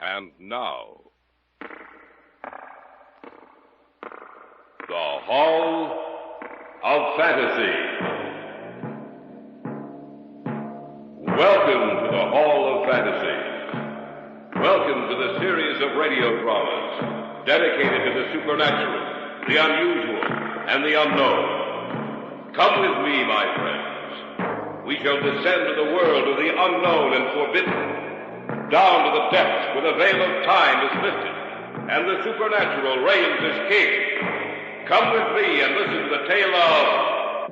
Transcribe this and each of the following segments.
And now, the Hall of Fantasy. Welcome to the Hall of Fantasy. Welcome to the series of radio dramas dedicated to the supernatural, the unusual, and the unknown. Come with me, my friends. We shall descend to the world of the unknown and forbidden, down to the depths where the veil of time is lifted, and the supernatural reigns as king. Come with me and listen to the tale of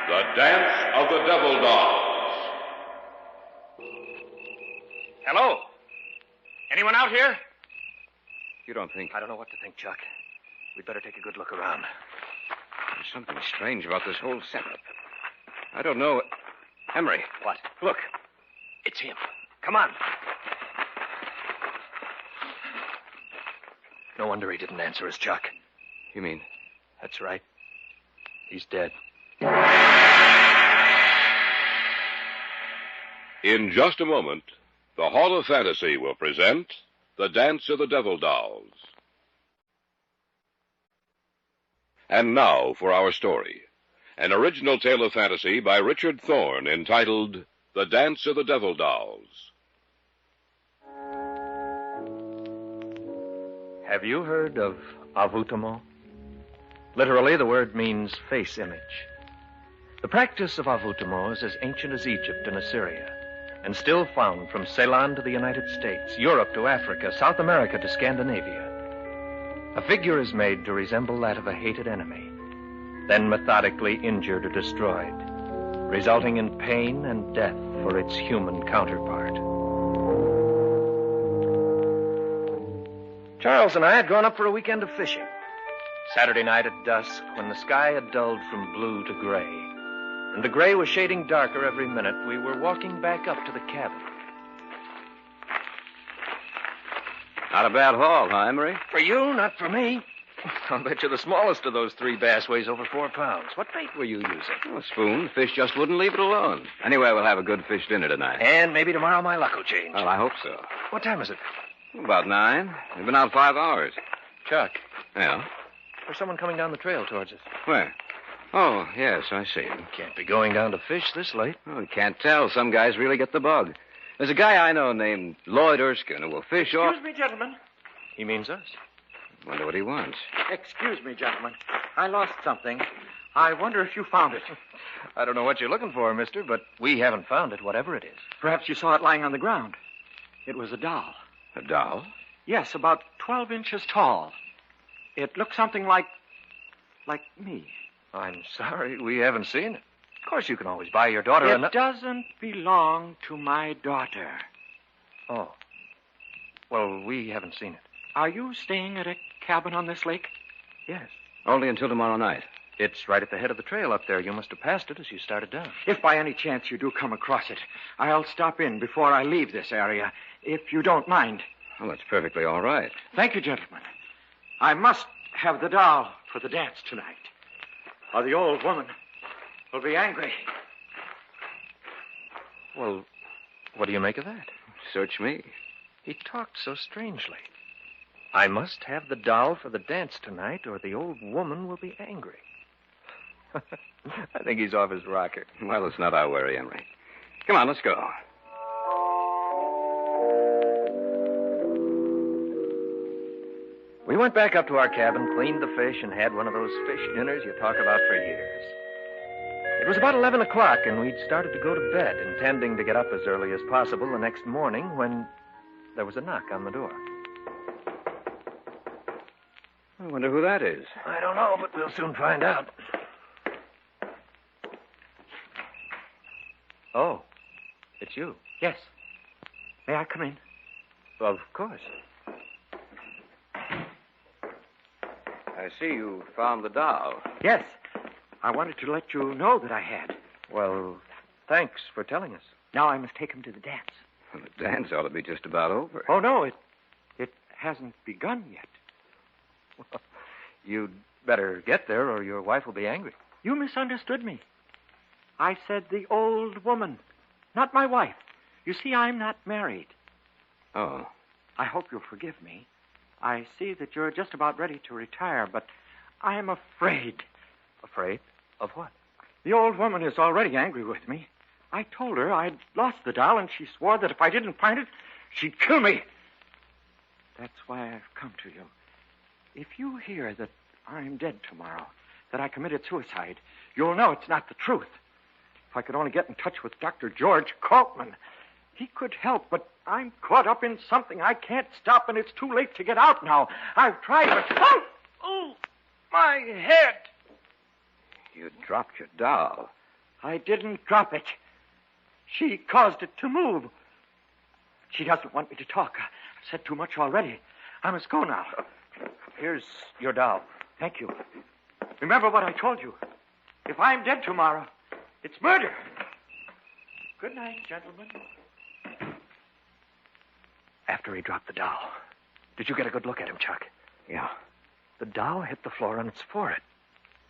The Dance of the Devil Dolls. Hello? Anyone out here? You don't think... I don't know what to think, Chuck. We'd better take a good look around. There's something strange about this whole setup. I don't know... Emery. What? Look. It's him. Come on. No wonder he didn't answer us, Chuck. You mean? That's right. He's dead. In just a moment, the Hall of Fantasy will present The Dance of the Devil Dolls. And now for our story. An original tale of fantasy by Richard Thorne entitled The Dance of the Devil Dolls. Have you heard of avoutement? Literally, the word means face image. The practice of avoutement is as ancient as Egypt and Assyria, and still found from Ceylon to the United States, Europe to Africa, South America to Scandinavia. A figure is made to resemble that of a hated enemy, then methodically injured or destroyed, resulting in pain and death for its human counterpart. Charles and I had gone up for a weekend of fishing. Saturday night at dusk, when the sky had dulled from blue to gray, and the gray was shading darker every minute, we were walking back up to the cabin. Not a bad haul, huh, Emery? For you, not for me. I'll bet you the smallest of those 3 bass weighs over 4 pounds. What bait were you using? Oh, a spoon. The fish just wouldn't leave it alone. Anyway, we'll have a good fish dinner tonight. And maybe tomorrow my luck will change. Well, I hope so. What time is it? About 9. We've been out 5 hours. Chuck, Yeah? there's someone coming down the trail towards us. Where? Oh, yes, I see. Can't be going down to fish this late. Oh, you can't tell. Some guys really get the bug. There's a guy I know named Lloyd Erskine who will fish off... Excuse me, gentlemen. He means us. Wonder what he wants. Excuse me, gentlemen. I lost something. I wonder if you found it. I don't know what you're looking for, mister, but we haven't found it, whatever it is. Perhaps you saw it lying on the ground. It was a doll. A doll? Yes, about 12 inches tall. It looked something like me. I'm sorry, we haven't seen it. Of course, you can always buy your daughter It doesn't belong to my daughter. Oh. Well, we haven't seen it. Are you staying at a cabin on this lake? Yes. Only until tomorrow night. It's right at the head of the trail up there. You must have passed it as you started down. If by any chance you do come across it, I'll stop in before I leave this area, if you don't mind. Well, that's perfectly all right. Thank you, gentlemen. I must have the doll for the dance tonight, or the old woman will be angry. Well, what do you make of that? Search me. He talked so strangely. I must have the doll for the dance tonight, or the old woman will be angry. I think he's off his rocker. Well, it's not our worry, Emery. Come on, let's go. We went back up to our cabin, cleaned the fish, and had one of those fish dinners you talk about for years. It was about 11 o'clock, and we'd started to go to bed, intending to get up as early as possible the next morning when there was a knock on the door. I wonder who that is. I don't know, but we'll soon find out. Oh, it's you. Yes. May I come in? Of course. I see you found the doll. Yes. I wanted to let you know that I had. Well, thanks for telling us. Now I must take him to the dance. Well, the dance ought to be just about over. Oh, no, it hasn't begun yet. Well, you'd better get there or your wife will be angry. You misunderstood me. I said the old woman, not my wife. You see, I'm not married. Oh. I hope you'll forgive me. I see that you're just about ready to retire, but I'm afraid. Afraid? Of what? The old woman is already angry with me. I told her I'd lost the doll, and she swore that if I didn't find it, she'd kill me. That's why I've come to you. If you hear that I'm dead tomorrow, that I committed suicide, you'll know it's not the truth. If I could only get in touch with Dr. George Kaltman, he could help, but I'm caught up in something I can't stop, and it's too late to get out now. I've tried, but... Oh, my head! You dropped your doll. I didn't drop it. She caused it to move. She doesn't want me to talk. I've said too much already. I must go now. Here's your doll. Thank you. Remember what I told you. If I'm dead tomorrow, it's murder. Good night, gentlemen. After he dropped the doll, did you get a good look at him, Chuck? Yeah. The doll hit the floor on its forehead.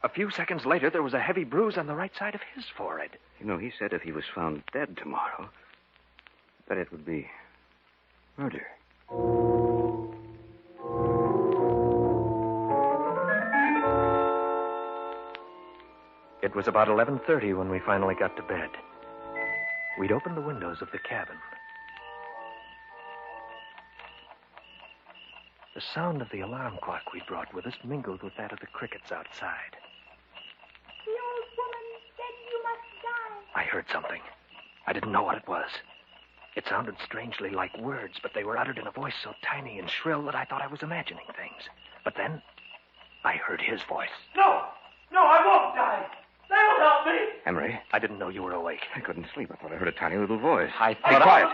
A few seconds later, there was a heavy bruise on the right side of his forehead. You know, he said if he was found dead tomorrow, that it would be murder. It was about 11:30 when we finally got to bed. We'd opened the windows of the cabin. The sound of the alarm clock we brought with us mingled with that of the crickets outside. The old woman said you must die. I heard something. I didn't know what it was. It sounded strangely like words, but they were uttered in a voice so tiny and shrill that I thought I was imagining things. But then, I heard his voice. No, I won't die. They'll help me. Emery, I didn't know you were awake. I couldn't sleep. I thought I heard a tiny little voice. I Be thought quiet.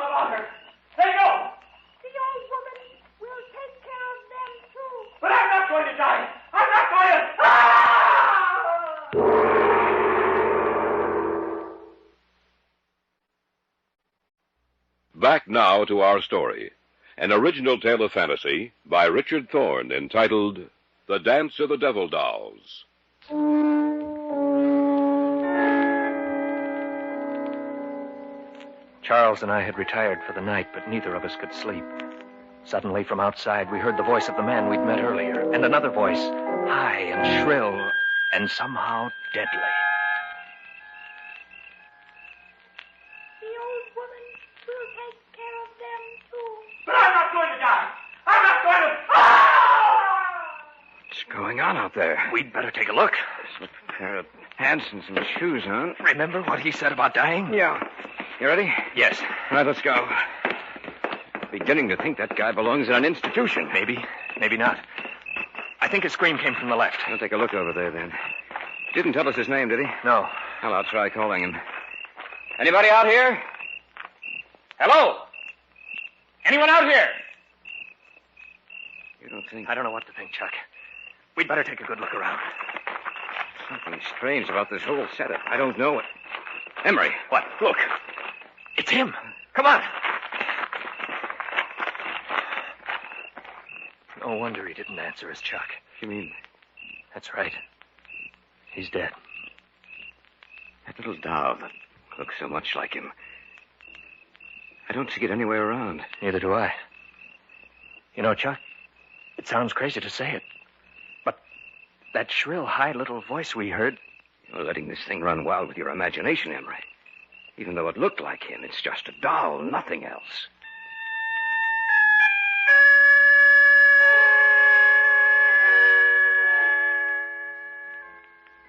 They know. The old woman will take care of them, too. But I'm not going to die. I'm not going to... Back now to our story. An original tale of fantasy by Richard Thorne entitled The Dance of the Devil Dolls. Charles and I had retired for the night, but neither of us could sleep. Suddenly, from outside, we heard the voice of the man we'd met earlier, and another voice, high and shrill, and somehow deadly. The old woman will take care of them, too. But I'm not going to die. I'm not going to... What's going on out there? We'd better take a look. Slip a pair of pants and some shoes on. Remember what he said about dying? Yeah. You ready? Yes. All right, let's go. Beginning to think that guy belongs in an institution. Maybe, maybe not. I think his scream came from the left. I'll take a look over there, then. Didn't tell us his name, did he? No. Well, I'll try calling him. Anybody out here? Hello? Anyone out here? You don't think... I don't know what to think, Chuck. We'd better take a good look around. Something strange about this whole setup. I don't know it. Emery. What? Look. It's him. Come on. No wonder he didn't answer us, Chuck. You mean That's right. He's dead. that little doll that looks so much like him? I don't see it anywhere around. Neither do I. You know, Chuck, it sounds crazy to say it, but that shrill, high little voice we heard... You're letting this thing run wild with your imagination, Emery. Even though it looked like him, it's just a doll, nothing else.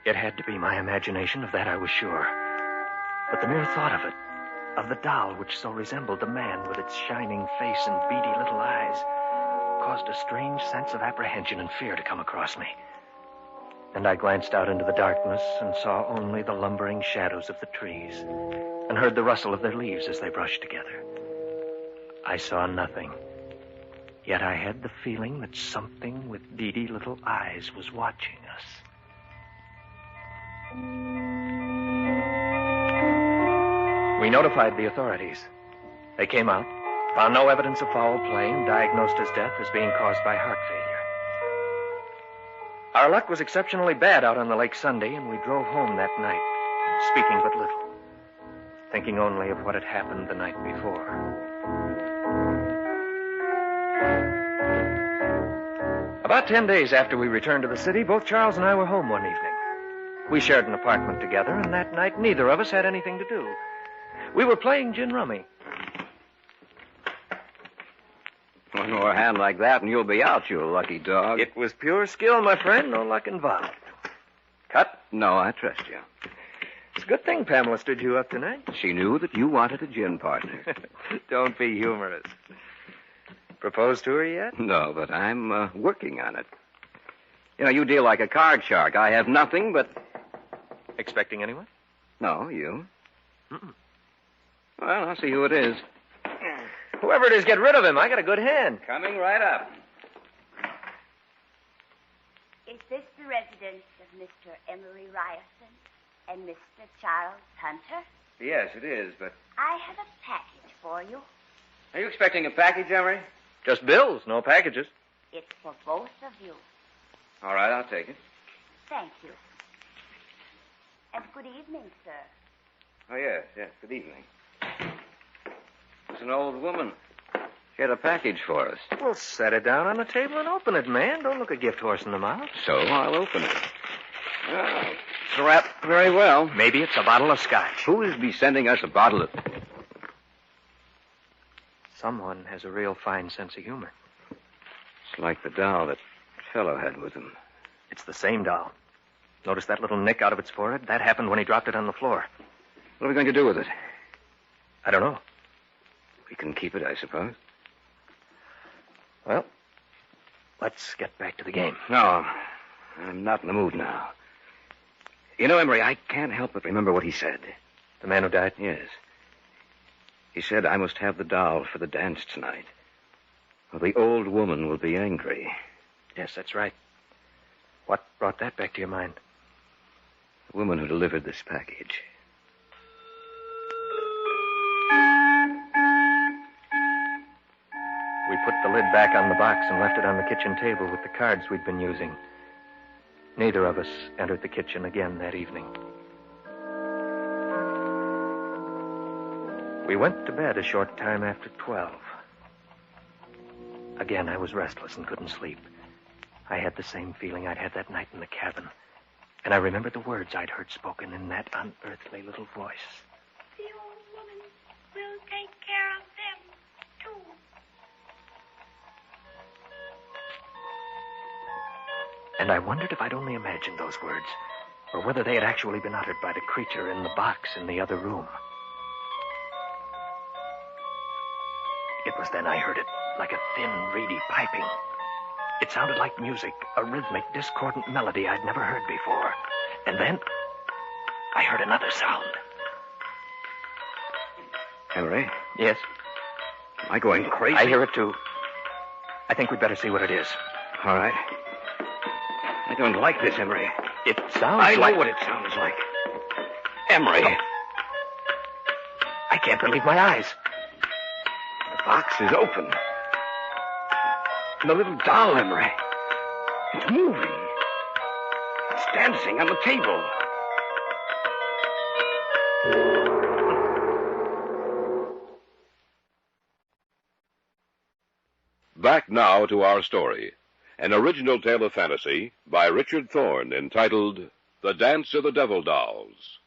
It had to be my imagination, of that I was sure. But the mere thought of it, of the doll which so resembled the man with its shining face and beady little eyes, caused a strange sense of apprehension and fear to come across me. And I glanced out into the darkness and saw only the lumbering shadows of the trees and heard the rustle of their leaves as they brushed together. I saw nothing. Yet I had the feeling that something with beady little eyes was watching us. We notified the authorities. They came out, found no evidence of foul play, and diagnosed his death as being caused by heart failure. Our luck was exceptionally bad out on the lake Sunday, and we drove home that night, speaking but little, thinking only of what had happened the night before. About 10 days after we returned to the city, both Charles and I were home one evening. We shared an apartment together, and that night neither of us had anything to do. We were playing gin rummy. One more hand like that and you'll be out, you lucky dog. It was pure skill, my friend, no luck involved. Cut? No, I trust you. It's a good thing Pamela stood you up tonight. She knew that you wanted a gin partner. Don't be humorous. Proposed to her yet? No, but I'm working on it. You know, you deal like a card shark. I have nothing but... Expecting anyone? No, you. Mm-mm. Well, I'll see who it is. Whoever it is, get rid of him. I got a good hand. Coming right up. Is this the residence of Mr. Emery Ryerson and Mr. Charles Hunter? Yes, it is, but... I have a package for you. Are you expecting a package, Emery? Just bills, no packages. It's for both of you. All right, I'll take it. Thank you. And good evening, sir. Oh, yes, good evening. It's an old woman. She had a package for us. Well, set it down on the table and open it, man. Don't look a gift horse in the mouth. So I'll open it. Oh, it's wrapped very well. Maybe it's a bottle of scotch. Who is be sending us a bottle of... Someone has a real fine sense of humor. It's like the doll that fellow had with him. It's the same doll. Notice that little nick out of its forehead? That happened when he dropped it on the floor. What are we going to do with it? I don't know. We can keep it, I suppose. Well, let's get back to the game. No, I'm not in the mood now. You know, Emery, I can't help but remember what he said. The man who died? Yes. He said I must have the doll for the dance tonight, or the old woman will be angry. Yes, that's right. What brought that back to your mind? The woman who delivered this package. We put the lid back on the box and left it on the kitchen table with the cards we'd been using. Neither of us entered the kitchen again that evening. We went to bed a short time after 12. Again, I was restless and couldn't sleep. I had the same feeling I'd had that night in the cabin. And I remembered the words I'd heard spoken in that unearthly little voice. The old woman will take care of them, too. And I wondered if I'd only imagined those words, or whether they had actually been uttered by the creature in the box in the other room. It was then I heard it, like a thin, reedy piping. It sounded like music, a rhythmic, discordant melody I'd never heard before. And then I heard another sound. Henry? Yes? Am I going crazy? I hear it, too. I think we'd better see what it is. All right. I don't like this, Emery. It sounds I like... know what it sounds like. Emery. No. I can't believe my eyes. The box is open. And the little doll, Emery. It's moving. It's dancing on the table. Back now to our story. An original tale of fantasy by Richard Thorne entitled The Dance of the Devil Dolls.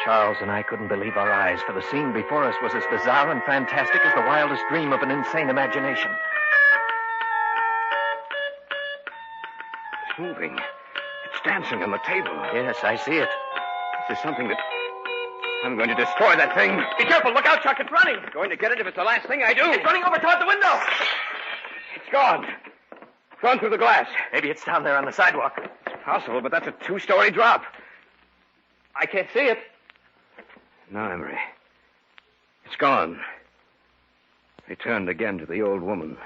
Charles and I couldn't believe our eyes, for the scene before us was as bizarre and fantastic as the wildest dream of an insane imagination. It's moving. It's dancing on the table. Yes, I see it. This is something that... I'm going to destroy that thing. Be careful. Look out, Chuck. It's running. Going to get it if it's the last thing I do. It's running over toward the window. It's gone. It's gone through the glass. Maybe it's down there on the sidewalk. It's possible, but that's a 2-story drop. I can't see it. No, Emery. It's gone. They turned again to the old woman.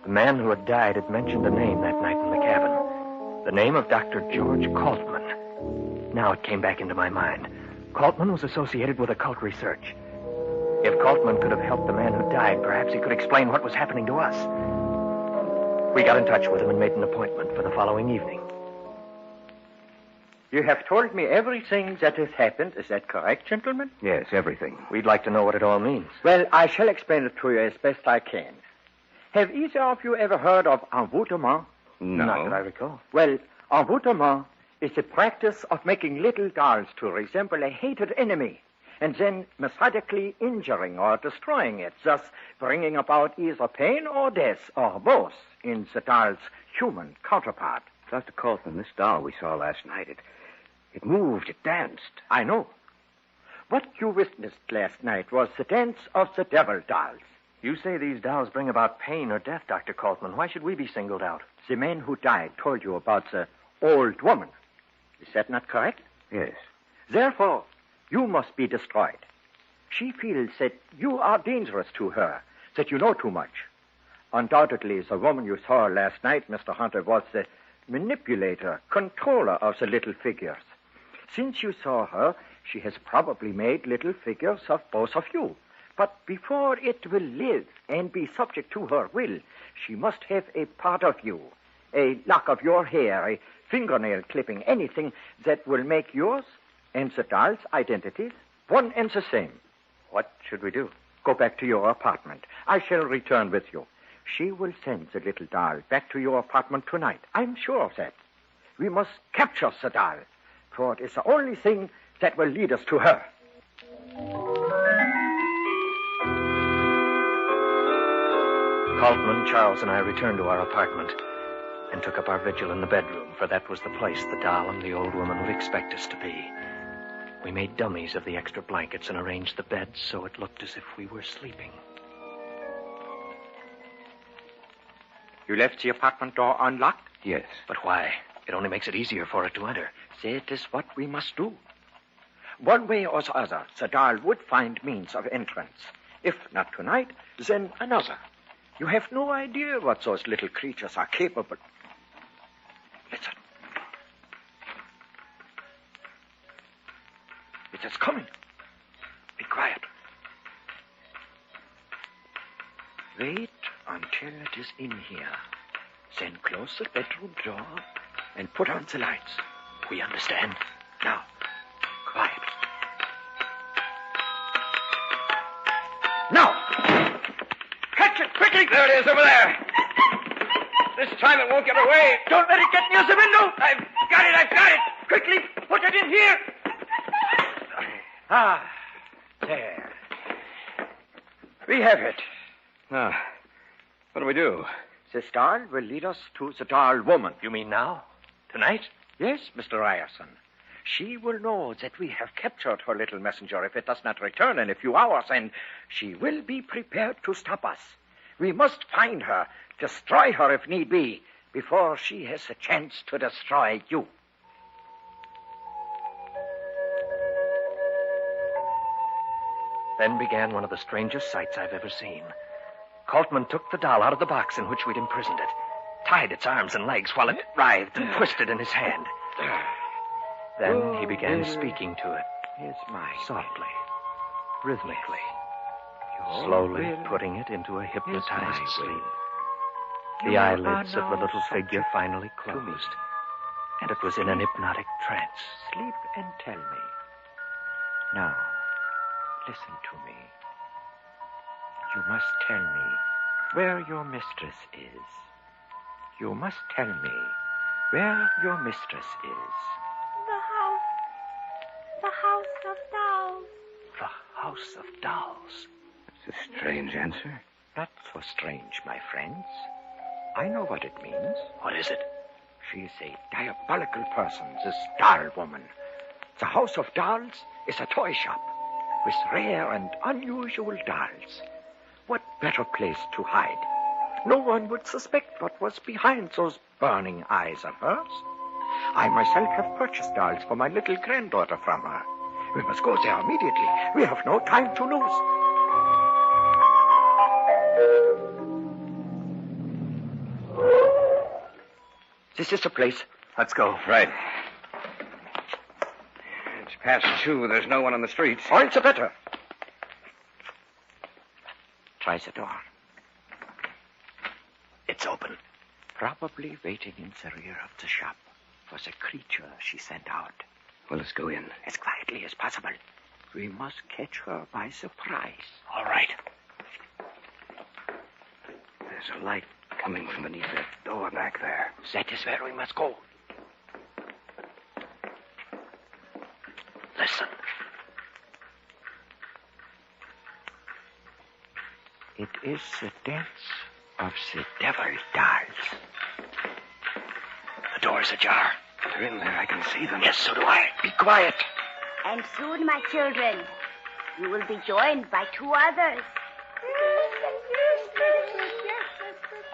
The man who had died had mentioned a name that night in the cabin. The name of Dr. George Kaltman. Now it came back into my mind. Kaltman was associated with occult research. If Kaltman could have helped the man who died, perhaps he could explain what was happening to us. We got in touch with him and made an appointment for the following evening. You have told me everything that has happened. Is that correct, gentlemen? Yes, everything. We'd like to know what it all means. Well, I shall explain it to you as best I can. Have either of you ever heard of envoûtement? No. Not that I recall. Well, envoûtement is the practice of making little dolls to resemble a hated enemy and then methodically injuring or destroying it, thus bringing about either pain or death, or both, in the doll's human counterpart. Dr. Colton, this doll we saw last night, it moved, it danced. I know. What you witnessed last night was the dance of the devil dolls. You say these dolls bring about pain or death, Dr. Coltman. Why should we be singled out? The man who died told you about the old woman. Is that not correct? Yes. Therefore, you must be destroyed. She feels that you are dangerous to her, that you know too much. Undoubtedly, the woman you saw last night, Mr. Hunter, was the manipulator, controller of the little figures. Since you saw her, she has probably made little figures of both of you. But before it will live and be subject to her will, she must have a part of you, a lock of your hair, a fingernail clipping, anything that will make yours and the doll's identities one and the same. What should we do? Go back to your apartment. I shall return with you. She will send the little doll back to your apartment tonight. I'm sure of that. We must capture the doll, for it is the only thing that will lead us to her. Coltman, Charles, and I returned to our apartment and took up our vigil in the bedroom, for that was the place the doll and the old woman would expect us to be. We made dummies of the extra blankets and arranged the beds so it looked as if we were sleeping. You left the apartment door unlocked? Yes. But why? It only makes it easier for it to enter. That is what we must do. One way or the other, the doll would find means of entrance. If not tonight, then another. You have no idea what those little creatures are capable. Listen. It is coming. Be quiet. Wait until it is in here. Then close the bedroom door and put on the lights. We understand. Now, quiet. Now! Catch it quickly! There it is over there. This time it won't get away. Don't let it get near the window! I've got it. Quickly, put it in here! Ah, there. We have it. Now, what do we do? This doll will lead us to the doll woman. You mean now? Tonight? Yes, Mr. Ryerson. She will know that we have captured her little messenger if it does not return in a few hours, and she will be prepared to stop us. We must find her, destroy her if need be, before she has a chance to destroy you. Then began one of the strangest sights I've ever seen. Coltman took the doll out of the box in which we'd imprisoned it, tied its arms and legs while it writhed and twisted in his hand. Then he began speaking to it, Here's my softly, rhythmically, slowly putting it into a hypnotized sleep. The eyelids of the little figure finally closed, and it was in an hypnotic trance. Sleep and tell me. Now, listen to me. You must tell me where your mistress is. You must tell me where your mistress is. The house of dolls. The House of Dolls. It's a strange answer. Not so strange, my friends. I know what it means. What is it? She's a diabolical person, this doll woman. The House of Dolls is a toy shop with rare and unusual dolls. What better place to hide? No one would suspect what was behind those burning eyes of hers. I myself have purchased dolls for my little granddaughter from her. We must go there immediately. We have no time to lose. This is the place. Let's go. Right. It's past 2. There's no one on the streets. All the better. Try the door. It's open. Probably waiting in the rear of the shop. for the creature she sent out. Well, let's go in. As quietly as possible. We must catch her by surprise. All right. There's a light coming from beneath that door back there. That is where we must go. Listen. It is the dance of the devil dolls. The door's ajar. They're in there. I can see them. Yes, so do I. Be quiet. And soon, my children, you will be joined by 2 others.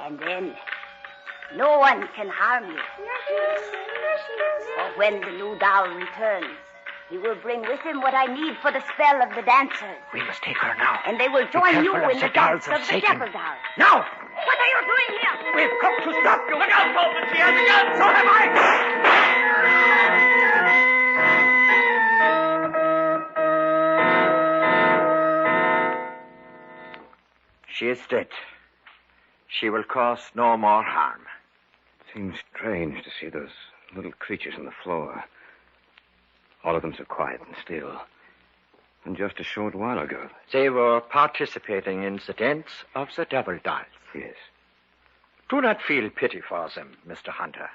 And then, no one can harm you. For when the new doll returns, he will bring with him what I need for the spell of the dancers. We must take her now. And they will join you in the dance of the Satan. devil doll. Now! What are you doing here? We've come to stop you. Look out, Bolton. She has a gun. So have I. She is dead. She will cause no more harm. Seems strange to see those little creatures on the floor. All of them so quiet and still. And just a short while ago. They were participating in the dance of the devil dolls. Yes. Do not feel pity for them, Mr. Hunter.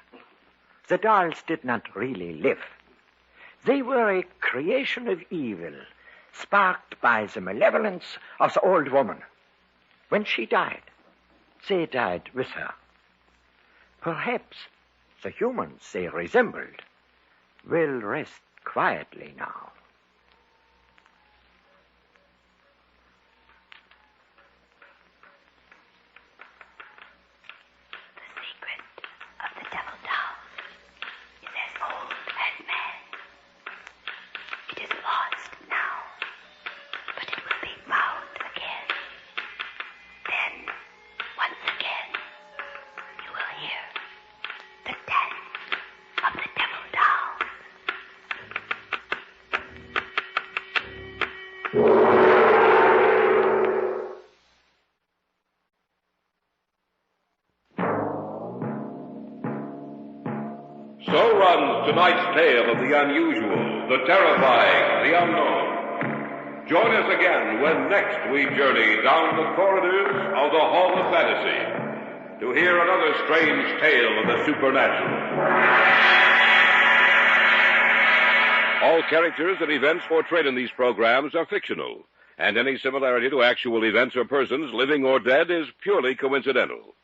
The dolls did not really live. They were a creation of evil, sparked by the malevolence of the old woman. When she died, they died with her. Perhaps the humans they resembled will rest quietly now. The secret of the devil doll is as old as man. It is lost now, but it will be found again. Then, once again, you will hear the dance of the devil doll. So runs tonight's tale of the unusual, the terrifying, the unknown. Join us again when next we journey down the corridors of the Hall of Fantasy to hear another strange tale of the supernatural. All characters and events portrayed in these programs are fictional, and any similarity to actual events or persons, living or dead, is purely coincidental.